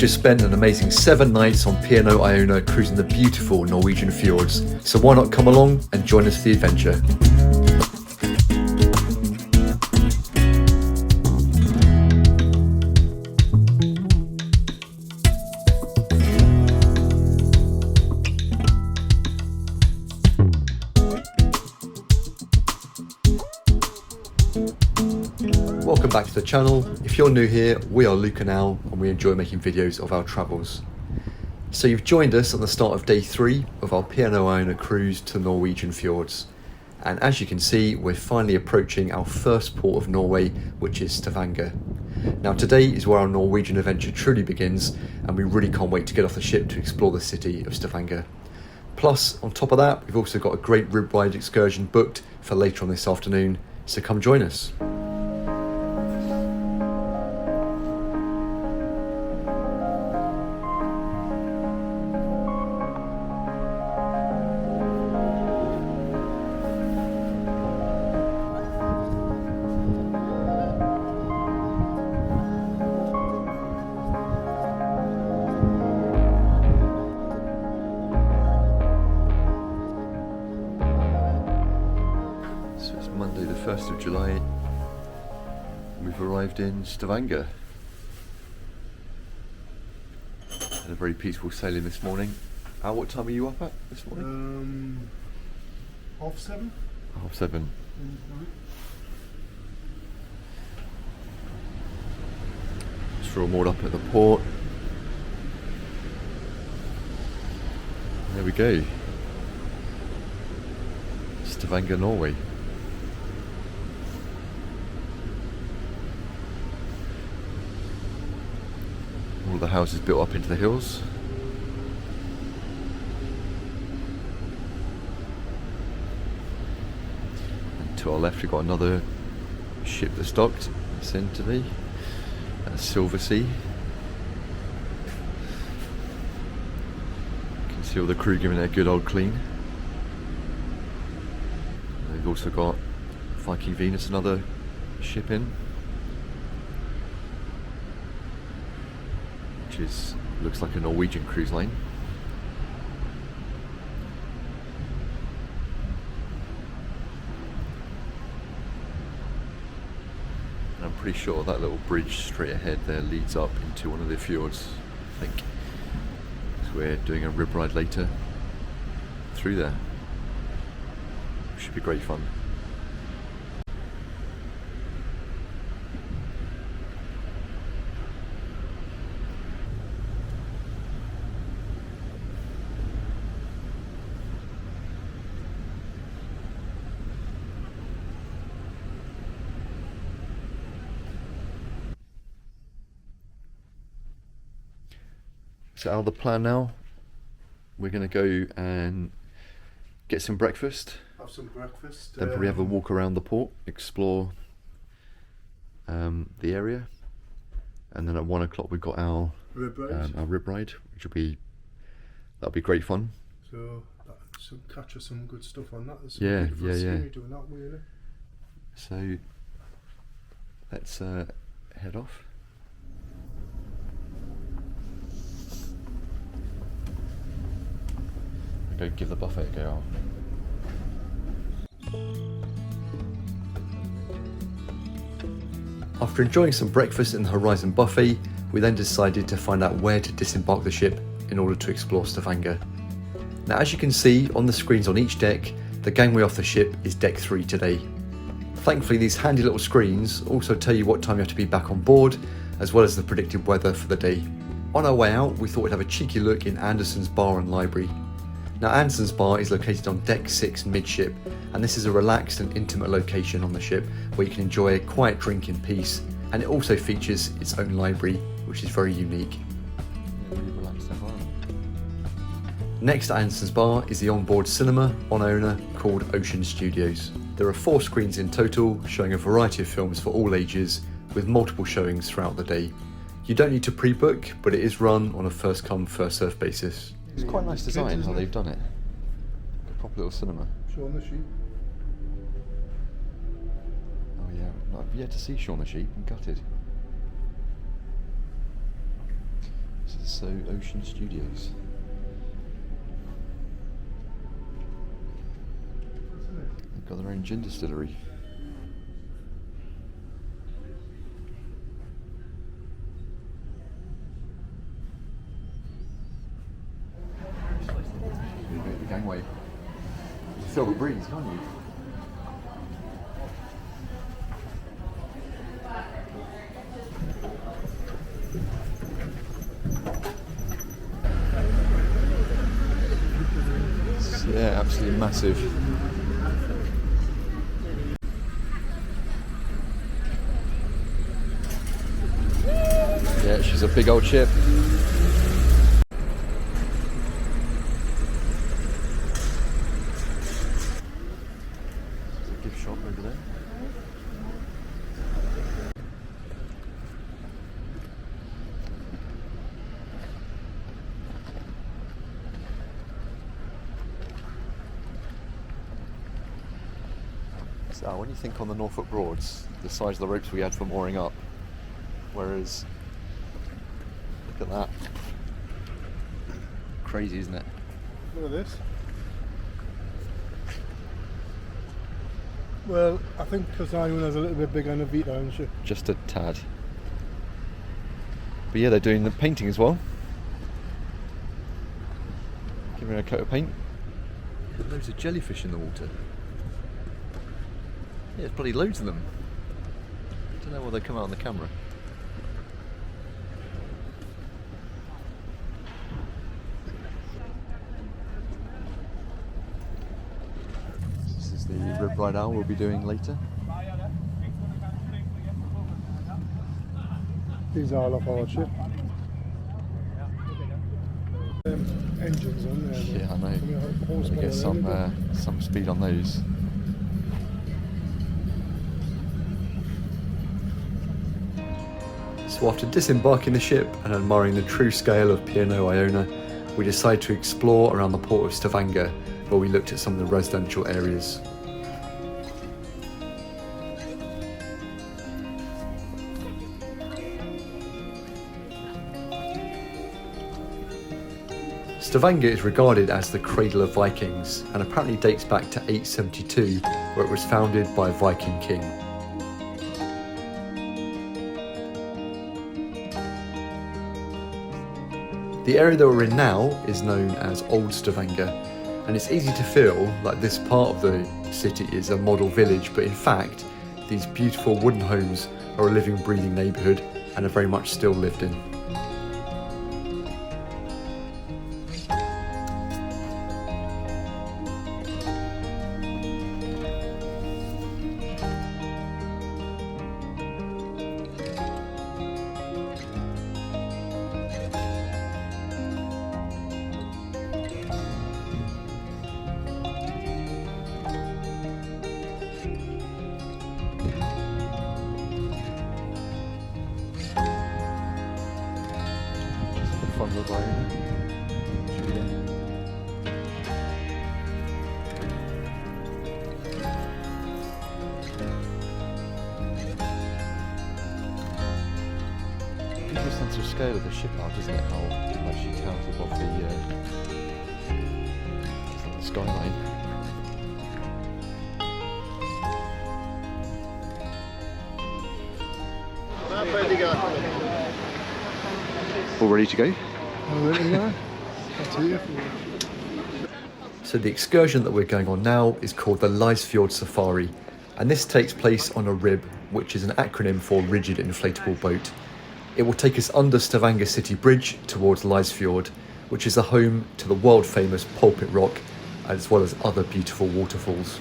just spent an amazing 7 nights on P&O Iona cruising the beautiful Norwegian fjords, so why not come along and join us for the adventure. Welcome back to the channel. If you're new here, we are Luke and Al, and we enjoy making videos of our travels. So you've joined us on the start of day 3 of our P&O Iona cruise to the Norwegian fjords. And as you can see, we're finally approaching our first port of Norway, which is Stavanger. Now today is where our Norwegian adventure truly begins, and we really can't wait to get off the ship to explore the city of Stavanger. Plus, on top of that, we've also got a great rib ride excursion booked for later on this afternoon, so come join us. Monday the 1st of July, we've arrived in Stavanger. Had a very peaceful sailing this morning. Al, what time are you up at this morning? 7:30. 7:30. Just all moored up at the port. There we go. Stavanger, Norway. All the houses built up into the hills. And to our left we've got another ship that's docked. It's in today. That's Silver Sea. You can see all the crew giving it a good old clean. And we've also got Viking Venus, another ship in. Which looks like a Norwegian cruise line. And I'm pretty sure that little bridge straight ahead there leads up into one of the fjords, I think. So we're doing a rib ride later through there. Should be great fun. So Al, the plan now, we're going to go and get some breakfast. Have some breakfast. Then probably have a walk around the port, explore the area. And then at 1 o'clock we've got our rib ride, which that'll be great fun. So catch us some good stuff on that. Yeah. Doing that, really. So let's head off. Go give the buffet a go. After enjoying some breakfast in the Horizon Buffet, we then decided to find out where to disembark the ship in order to explore Stavanger. Now, as you can see on the screens on each deck, the gangway off the ship is deck 3 today. Thankfully, these handy little screens also tell you what time you have to be back on board, as well as the predicted weather for the day. On our way out, we thought we'd have a cheeky look in Anderson's Bar and Library. Now, Anderson's Bar is located on deck 6 midship, and this is a relaxed and intimate location on the ship where you can enjoy a quiet drink in peace, and it also features its own library, which is very unique. Really relaxed environment. Next to Anderson's Bar is the onboard cinema on Iona called Ocean Studios. There are 4 screens in total, showing a variety of films for all ages, with multiple showings throughout the day. You don't need to pre-book, but it is run on a first come, first served basis. It's quite a nice design how they've done it. A proper little cinema. Shaun the Sheep. Oh yeah, I've yet to see Shaun the Sheep. I'm gutted. So Ocean Studios. They've got their own gin distillery. You go the gangway. You can feel the breeze, can't you? Yeah, absolutely massive. Yeah, she's a big old ship. There's a gift shop over there. So when you think on the Norfolk Broads, the size of the ropes we had for mooring up, whereas, look at that. Crazy, isn't it? Look at this. Well, I think because Iona's a little bit bigger than Vita, isn't she? Just a tad. But yeah, they're doing the painting as well. Giving her a coat of paint. There's loads of jellyfish in the water. Yeah, there's bloody loads of them. I don't know why they come out on the camera. This is the rib ride owl we'll be doing later. These are off our ship. Engines on there. Yeah, I know. We get some speed on those. So after disembarking the ship and admiring the true scale of P&O Iona, we decided to explore around the port of Stavanger, where we looked at some of the residential areas. Stavanger is regarded as the cradle of Vikings and apparently dates back to 872, where it was founded by a Viking king. The area that we're in now is known as Old Stavanger, and it's easy to feel like this part of the city is a model village, but in fact these beautiful wooden homes are a living, breathing neighbourhood and are very much still lived in. Fun little Iona. Should we go? Gives you a sense of scale of the ship out, doesn't it? How much she towers above the skyline. All ready to go? So the excursion that we're going on now is called the Lysefjord Safari, and this takes place on a RIB, which is an acronym for Rigid Inflatable Boat. It will take us under Stavanger City Bridge towards Lysefjord, which is the home to the world famous Pulpit Rock, as well as other beautiful waterfalls.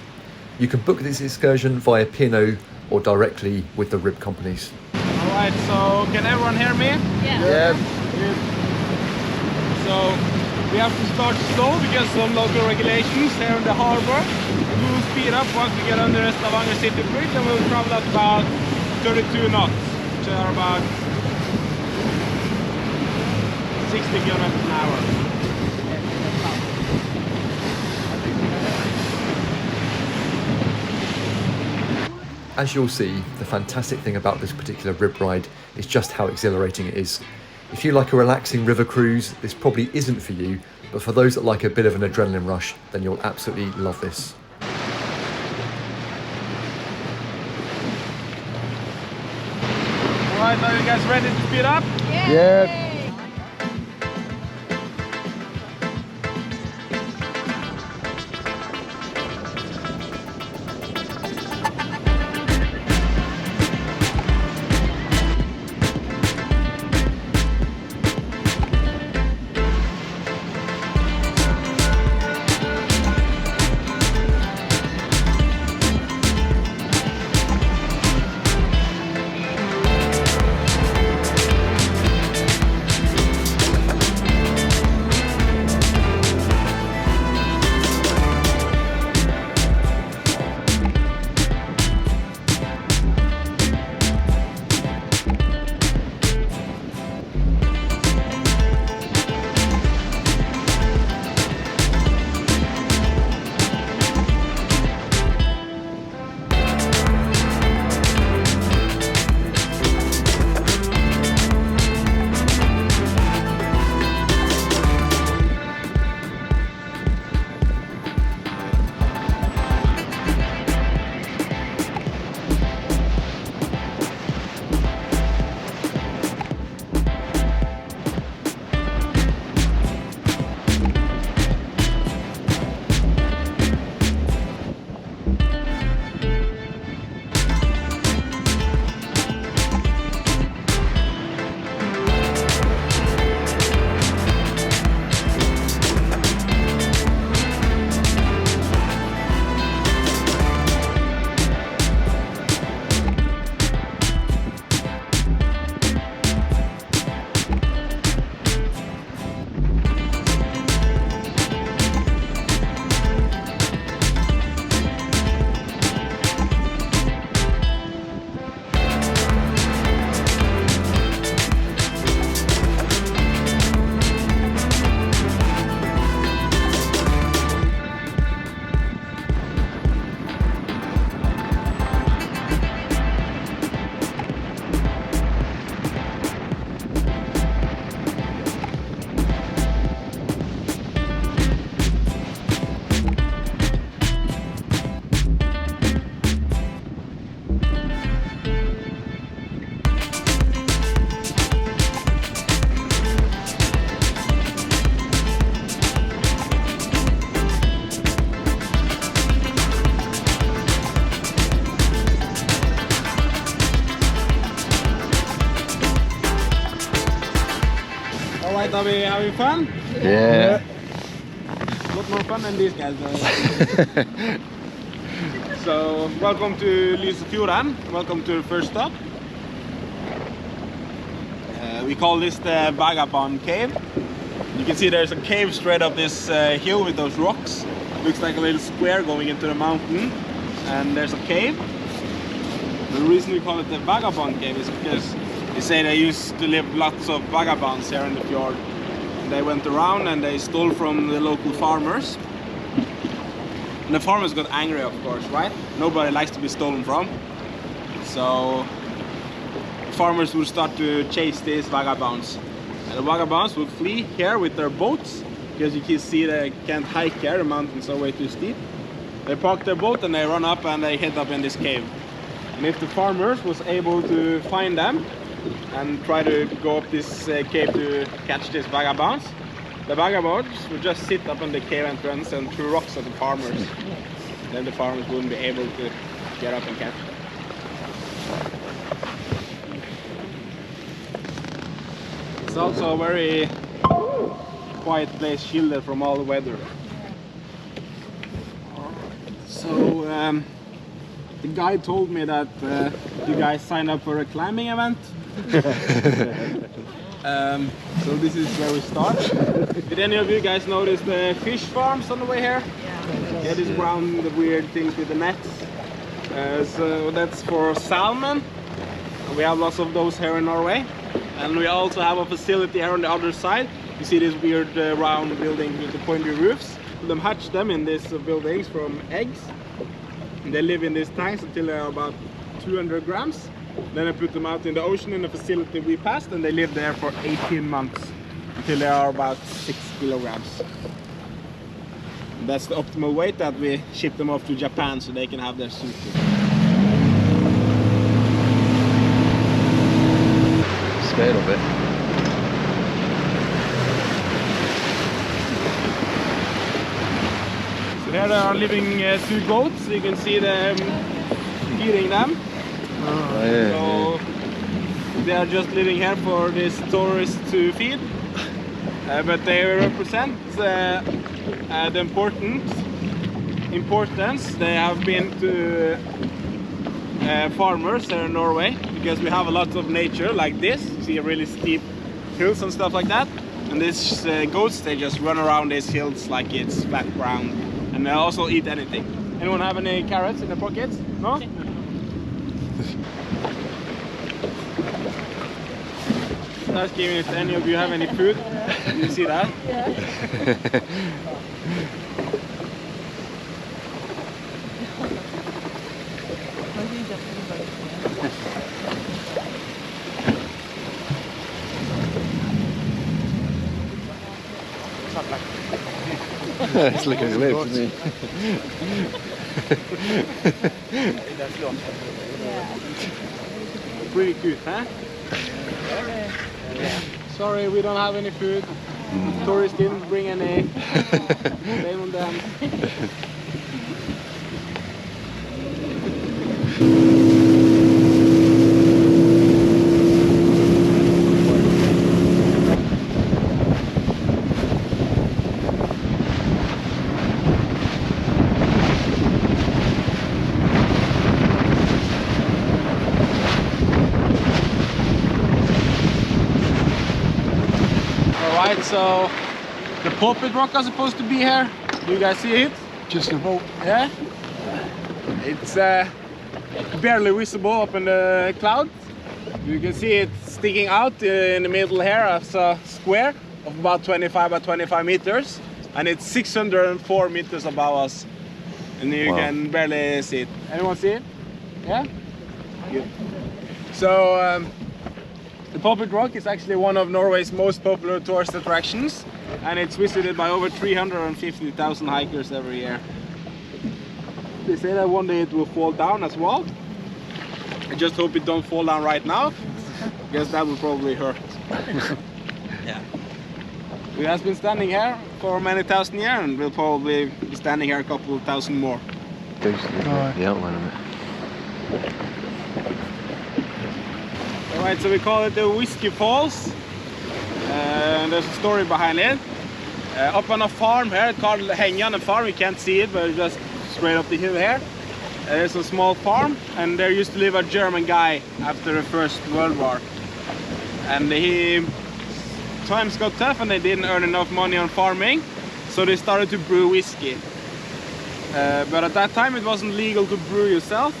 You can book this excursion via P&O or directly with the RIB companies. Alright, so can everyone hear me? Yeah. So we have to start slow because some local regulations here in the harbor. We will speed up once we get under the Stavanger City Bridge, and we will travel at about 32 knots, which are about 60 kilometers an hour. As you'll see, the fantastic thing about this particular RIB ride is just how exhilarating it is. If you like a relaxing river cruise, this probably isn't for you, but for those that like a bit of an adrenaline rush, then you'll absolutely love this. Alright, are you guys ready to speed up? Yeah. Alright, are we having fun? Yeah. A lot more fun than these guys though. So, welcome to Lysefjord. Welcome to the first stop. We call this the Vagabond Cave. You can see there's a cave straight up this hill with those rocks. Looks like a little square going into the mountain. And there's a cave. The reason we call it the Vagabond Cave is because they say they used to live lots of vagabonds here in the fjord. And they went around and they stole from the local farmers. And the farmers got angry, of course, right? Nobody likes to be stolen from. So the farmers would start to chase these vagabonds. And the vagabonds would flee here with their boats, because you can see they can't hike here, the mountains are way too steep. They park their boat and they run up and they head up in this cave. And if the farmers was able to find them and try to go up this cave to catch these vagabonds, the vagabonds would just sit up in the cave entrance and throw rocks at the farmers. Then the farmers wouldn't be able to get up and catch them. It's also a very quiet place, shielded from all the weather. So the guy told me that you guys signed up for a climbing event. So this is where we start. Did any of you guys notice the fish farms on the way here? Yeah, this brown, the weird things with the nets. So that's for salmon. We have lots of those here in Norway. And we also have a facility here on the other side. You see this weird round building with the pointy roofs. They hatch them in these buildings from eggs. And they live in these tanks until they are about 200 grams. Then I put them out in the ocean in the facility we passed, and they live there for 18 months until they are about 6 kilograms. And that's the optimal weight that we ship them off to Japan so they can have their sushi. Scared of it. So here there are living 2 goats. You can see them feeding them. Oh, yeah, So they are just living here for these tourists to feed. But they represent the importance they have been to farmers here in Norway, because we have a lot of nature like this. You see really steep hills and stuff like that, and these goats, they just run around these hills like it's flat ground, and they also eat anything. Anyone have any carrots in their pockets? No? Asking if any of you have any food. You see that? Yeah. It's looking at his lips, isn't he? Pretty cute, huh? Sorry, we don't have any food. Tourists didn't bring any. Blame on them. Alright, so the Pulpit Rock is supposed to be here. Do you guys see it? Just about. Yeah? It's barely visible up in the cloud. You can see it sticking out in the middle here as a square of about 25 by 25 meters. And it's 604 meters above us. And you can barely see it. Anyone see it? Yeah? Good. So, the Pulpit Rock is actually one of Norway's most popular tourist attractions, and it's visited by over 350,000 hikers every year. They say that one day it will fall down as well. I just hope it don't fall down right now, because that will probably hurt. Yeah. We have been standing here for many thousand years, and we'll probably be standing here a couple of thousand more. The outline of it. Alright, so we call it the Whiskey Falls, and there's a story behind it. Up on a farm here called Hengan farm, you can't see it, but it's just straight up the hill here. There's a small farm, and there used to live a German guy after the First World War. And times got tough and they didn't earn enough money on farming, so they started to brew whiskey. But at that time it wasn't legal to brew yourself.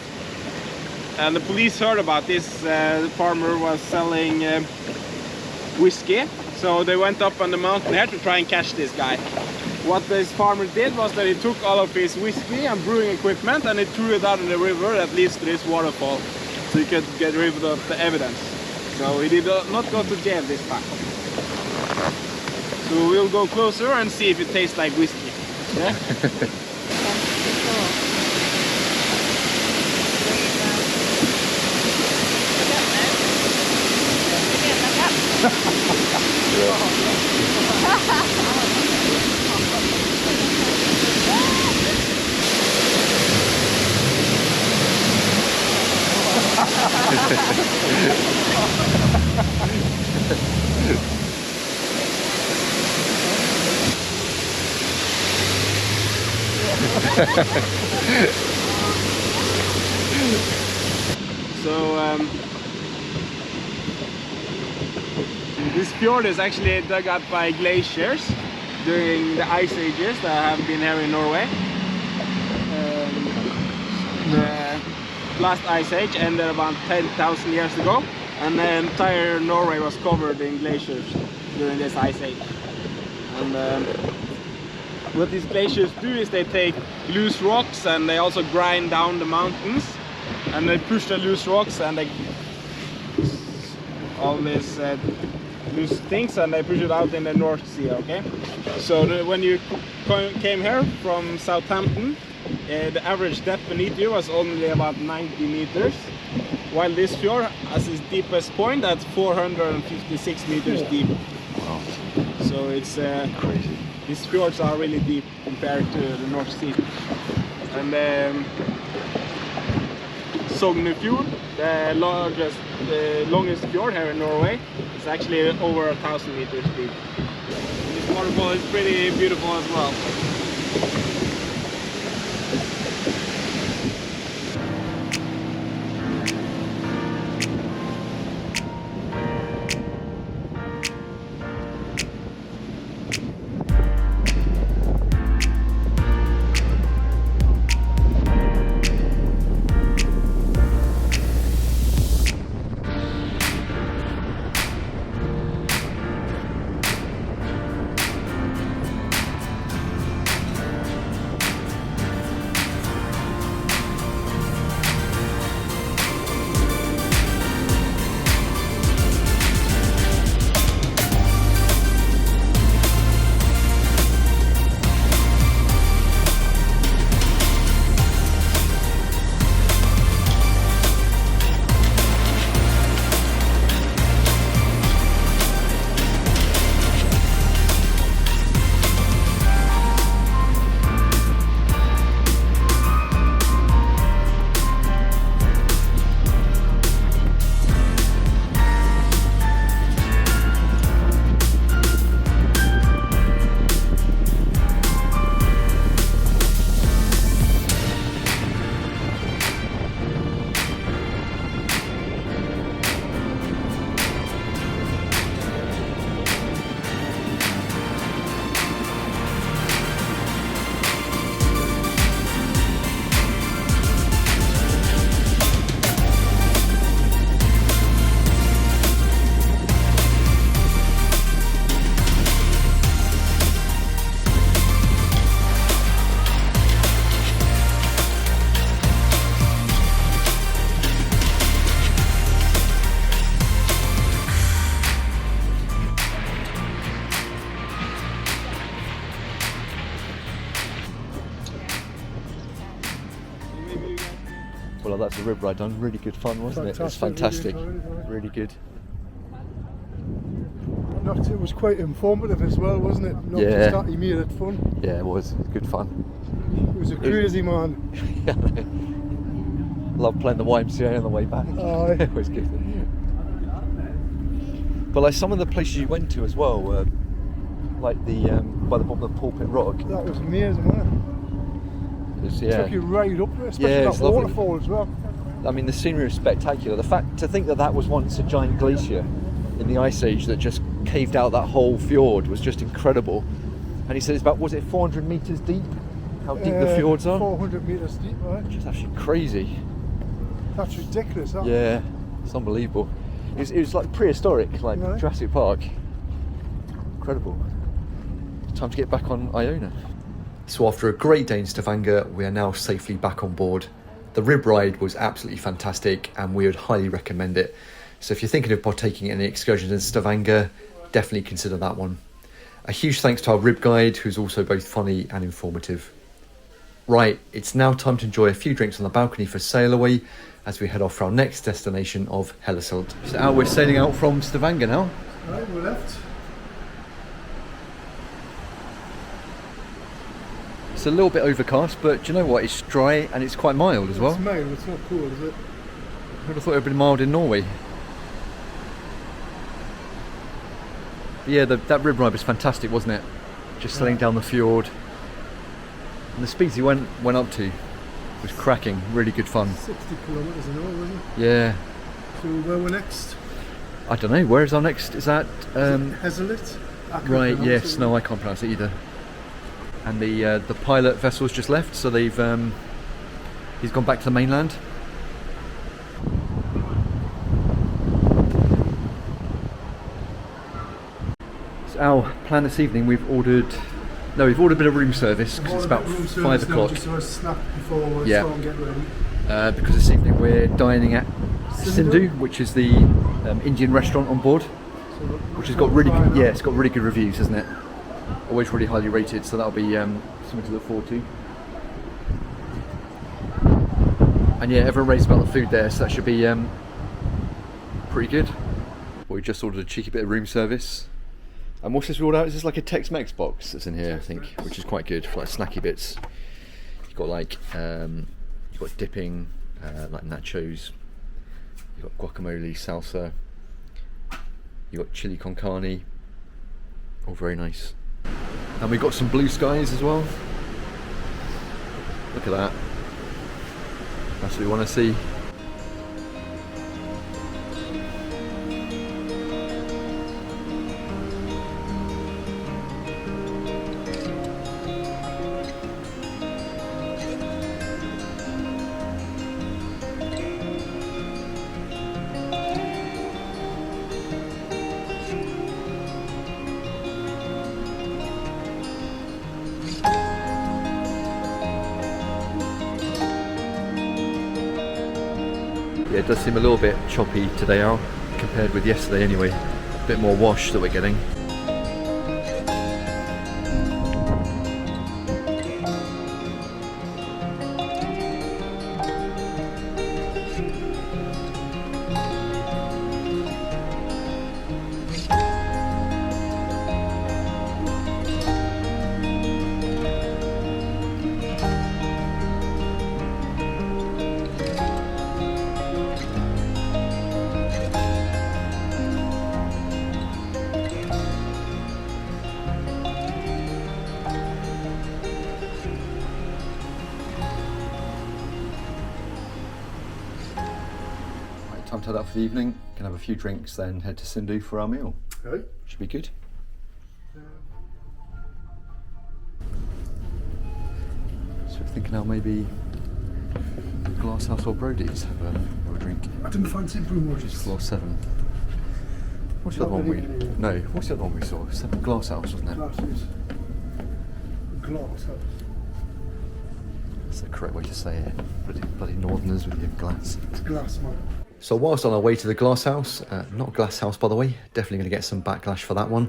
And the police heard about this. The farmer was selling whiskey, so they went up on the mountain here to try and catch this guy. What this farmer did was that he took all of his whiskey and brewing equipment and he threw it out in the river that leads to this waterfall, so he could get rid of the evidence. So he did not go to jail this time. So we'll go closer and see if it tastes like whiskey. Yeah? So this fjord is actually dug up by glaciers during the ice ages that have been here in Norway. The last ice age ended about 10,000 years ago, and the entire Norway was covered in glaciers during this ice age. And what these glaciers do is they take loose rocks and they also grind down the mountains, and they push the loose rocks and they all these loose things, and they push it out in the North Sea. Okay, so when you came here from Southampton, the average depth beneath you was only about 90 meters, while this fjord has its deepest point at 456 meters deep. Wow. So it's Crazy. these fjords are really deep compared to the North Sea. And Fjord, the longest fjord here in Norway, is actually over 1,000 meters deep. And this waterfall is pretty beautiful as well. Well, that's the rib ride done. Really good fun, wasn't it? It was fantastic. Really good. It was quite informative as well, wasn't it? Not Yeah. just that he made it fun. Yeah, it was good fun. It was a crazy man. Yeah, love playing the YMCA on the way back. Aye. It was good. But like some of the places you went to as well were like the by the bottom of the Pulpit Rock. That was amazing, wasn't it? It was, Took you right up there, especially Yeah, that it's lovely. waterfall as well. I mean, the scenery was spectacular. The fact to think that that was once a giant glacier in the Ice Age that just caved out that whole fjord was just incredible. And he said it's about, was it 400 meters deep? How deep the fjords are? 400 meters deep, right? Just actually crazy. That's ridiculous, that. Yeah, it's unbelievable. It was like prehistoric, like Right. Jurassic Park. Incredible. Time to get back on Iona. So after a great day in Stavanger, we are now safely back on board. The rib ride was absolutely fantastic and we would highly recommend it. So if you're thinking of partaking in any excursions in Stavanger, definitely consider that one. A huge thanks to our rib guide, who's also both funny and informative. Right, it's now time to enjoy a few drinks on the balcony for sail away as we head off for our next destination of Lysefjord. So now we're sailing out from Stavanger now. Right, we're left. It's a little bit overcast, but do you know what? It's dry and it's quite mild as well. It's mild, it's not cold, is it? I would have thought it would have been mild in Norway. But yeah, that rib ride was fantastic, wasn't it? Just sailing down the fjord. And the speeds he went up to was cracking, really good fun. 60 kilometres an hour, wasn't it? Yeah. So where we're next? I don't know, where is our next? Is that... Hezelit? right, yes, no, I can't pronounce it either. And the pilot vessel's just left, so they've he's gone back to the mainland. So our plan this evening, we've ordered a bit of room service because it's about 5 o'clock. Just a snack before we Yeah. start and get ready. Because this evening we're dining at Sindhu, which is the Indian restaurant on board, which has got really good, yeah, it's got really good reviews, hasn't it? Always really highly rated, so that'll be something to look forward to. And yeah, everyone raves about the food there, so that should be pretty good. We just ordered a cheeky bit of room service. And what's this we ordered out? Is this like a Tex-Mex box that's in here, I think, which is quite good for like snacky bits. You've got like, you've got dipping, like nachos. You've got guacamole, salsa. You've got chili con carne. All very nice. And we've got some blue skies as well. Look at that. That's what we want to see. Yeah, it does seem a little bit choppy today, Al, compared with yesterday anyway. A bit more wash that we're getting. Time to head out for the evening. Can have a few drinks, then head to Sindhu for our meal. Right. Should be good. So we're thinking now maybe Glasshouse or Brody's have a drink. I didn't fancy Broomwaters. Floor 7. What's the other one we? No, what's the other one we saw? 7 Glasshouse, wasn't it? Glasses. Glasshouse. That's the correct way to say it. Bloody Northerners with your glass. It's glass, man. So whilst on our way to the Glass House, not Glass House by the way, definitely going to get some backlash for that one,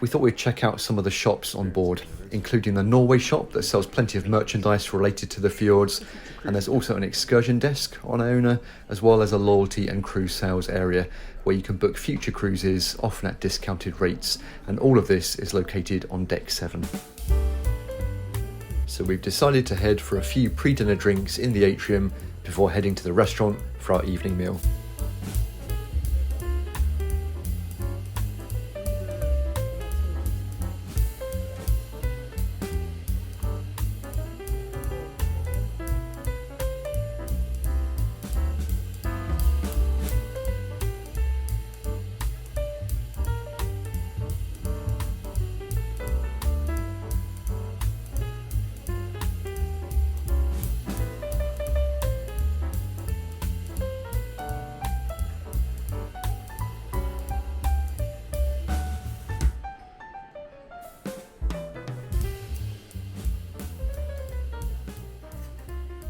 we thought we'd check out some of the shops on board, including the Norway shop that sells plenty of merchandise related to the fjords, and there's also an excursion desk on Iona, as well as a loyalty and cruise sales area where you can book future cruises, often at discounted rates, and all of this is located on deck 7. So we've decided to head for a few pre-dinner drinks in the atrium before heading to the restaurant for our evening meal.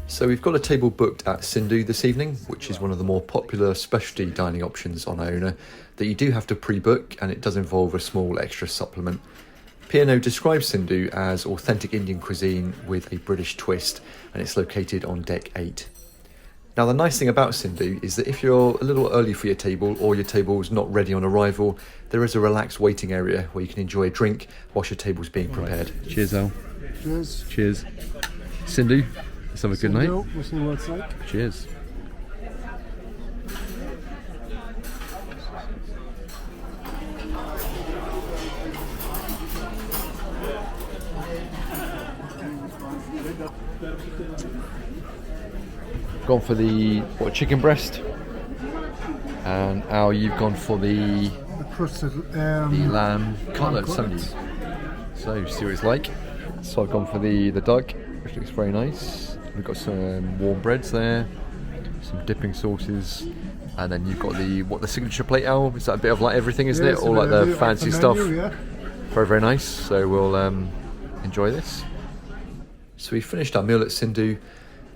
So we've got a table booked at Sindhu this evening, which is one of the more popular specialty dining options on Iona that you do have to pre-book, and it does involve a small extra supplement. P&O describes Sindhu as authentic Indian cuisine with a British twist, and it's located on deck 8. Now the nice thing about Sindhu is that if you're a little early for your table or your table's not ready on arrival, there is a relaxed waiting area where you can enjoy a drink whilst your table's being prepared. Right. Cheers, Al. Cheers. Cheers. Sindhu. Let's have a good night. We'll see what it's like. Cheers. Gone for the chicken breast, and Al, you've gone for the crusted the lamb cutlets, haven't you? So see what it's like. So I've gone for the duck, which looks very nice. We've got some warm breads there, some dipping sauces, and then you've got the signature plate, Al. Is that a bit of like everything, isn't it? All like the fancy stuff. Yeah. Very, very nice. So we'll enjoy this. So we finished our meal at Sindhu,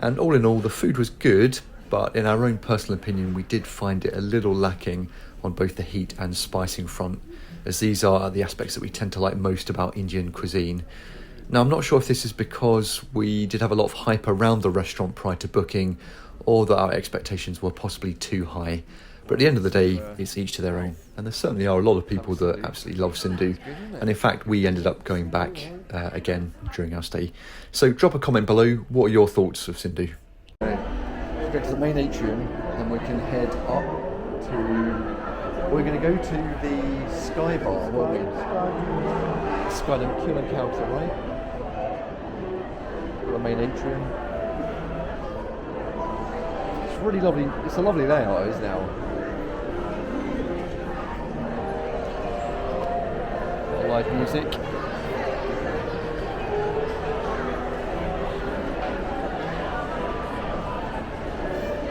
and all in all, the food was good, but in our own personal opinion, we did find it a little lacking on both the heat and spicing front, as these are the aspects that we tend to like most about Indian cuisine. Now, I'm not sure if this is because we did have a lot of hype around the restaurant prior to booking, or that our expectations were possibly too high. But at the end of the day, it's each to their own. And there certainly are a lot of people that absolutely love Sindhu. And in fact, we ended up going back again during our stay. So drop a comment below. What are your thoughts of Sindhu? Right. We'll go to the main atrium and we can head up to... We're going to go to the Sky Bar, won't we? Sky Dome, Kill and Cow, is that right? The main atrium. It's really lovely. It's a lovely layout, isn't it now? Live music.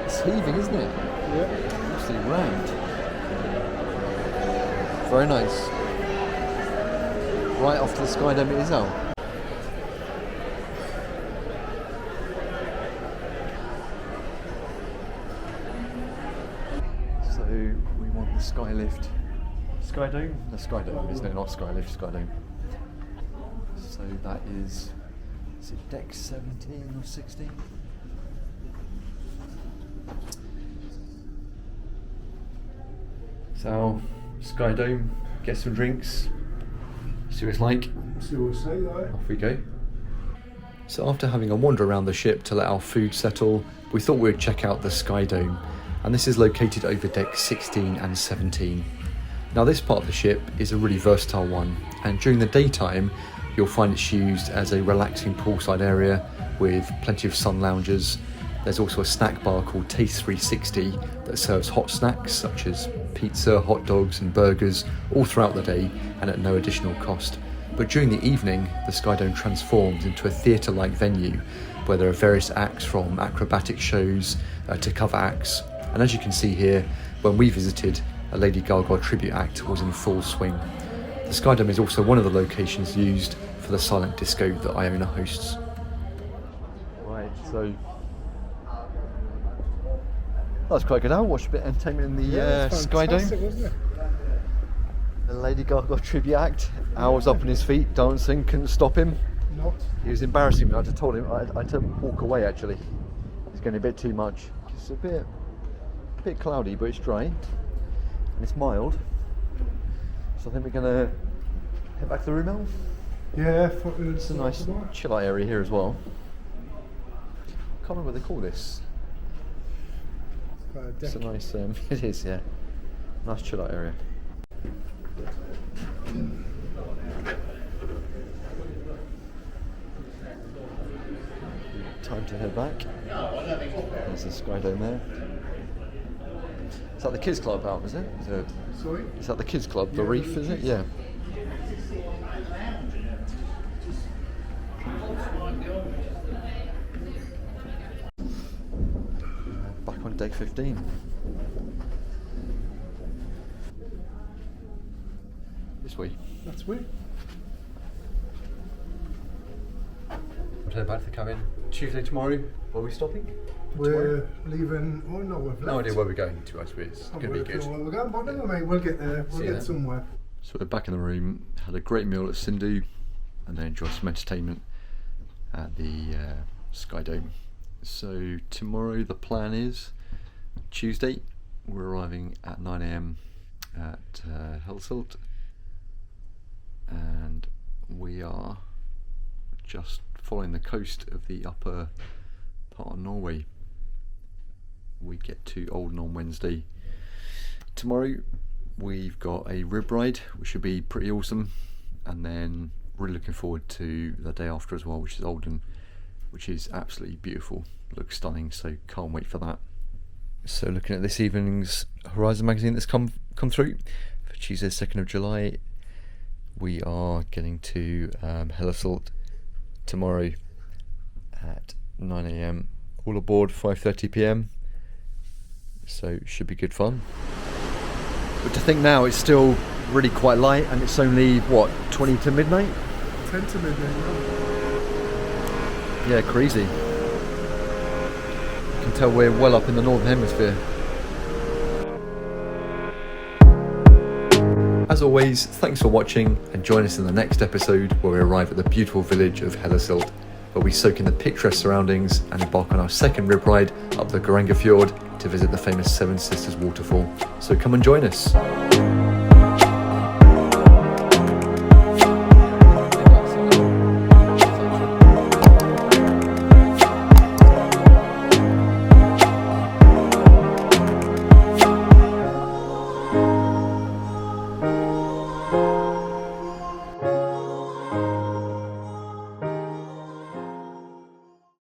It's heaving, isn't it? Yeah. Absolutely rammed. Very nice. Right off to the Sky Dome it is now. So we want the Sky Lift. Sky Dome? The Sky Dome, isn't it? Not Sky Lift, Sky Dome. So that is it deck 17 or 16? So, Sky Dome, get some drinks, see what it's like. See what we say, right? Off we go. So after having a wander around the ship to let our food settle, we thought we would check out the Sky Dome, and this is located over deck 16 and 17. Now this part of the ship is a really versatile one, and during the daytime you'll find it's used as a relaxing poolside area with plenty of sun lounges. There's also a snack bar called Taste 360 that serves hot snacks such as pizza, hot dogs and burgers all throughout the day and at no additional cost. But during the evening, the Sky Dome transforms into a theatre-like venue where there are various acts from acrobatic shows to cover acts. And as you can see here, when we visited, a Lady Gaga tribute act was in full swing. The Sky Dome is also one of the locations used for the silent disco that Iona hosts. Right, so that's quite good. I'll watch a bit of entertainment in the Sky Dome. Wasn't it? The Lady Gaga tribute act. Al was up on his feet dancing, couldn't stop him. Not. He was embarrassing me. I just told him I had to walk away actually. It's getting a bit too much. It's a bit cloudy, but it's dry and it's mild. So I think we're gonna head back to the room now. Yeah, It's a nice chill out area here as well. Can't remember what they call this. It's a nice, it is, yeah. Nice chill out area. Time to head back. There's the Sky Dome there. Is that the kids club out, is it? Sorry? Is that the kids club, the Reef, is it? Yeah. Back on deck 15. This way. That's weird. We'll head back to the cabin. Tuesday tomorrow. Where are we stopping? We're leaving. Oh no, we've left. No idea where we're going to, I suppose. It's going to be good. Where we're going, but never mind, we'll get there. We'll get somewhere. So we're back in the room, had a great meal at Sindhu, and then enjoyed some entertainment at the Sky Dome. So tomorrow the plan is Tuesday. We're arriving at 9 AM at Helsilt, and we are just following the coast of the upper part of Norway. We get to Olden on Wednesday. Tomorrow we've got a rib ride, which should be pretty awesome, and then really looking forward to the day after as well, which is Olden, which is absolutely beautiful, looks stunning, so can't wait for that. So looking at this evening's Horizon magazine that's come through for Tuesday 2nd of July, we are getting to Helsilt tomorrow at 9 AM, all aboard 5:30 PM, so should be good fun. But to think now it's still really quite light and it's only what, 20 to midnight? 10 to midnight. Yeah, crazy. You can tell we're well up in the northern hemisphere. As always, thanks for watching, and join us in the next episode where we arrive at the beautiful village of Hellesild, where we soak in the picturesque surroundings and embark on our second rib ride up the Stavanger Fjord to visit the famous Seven Sisters waterfall. So come and join us.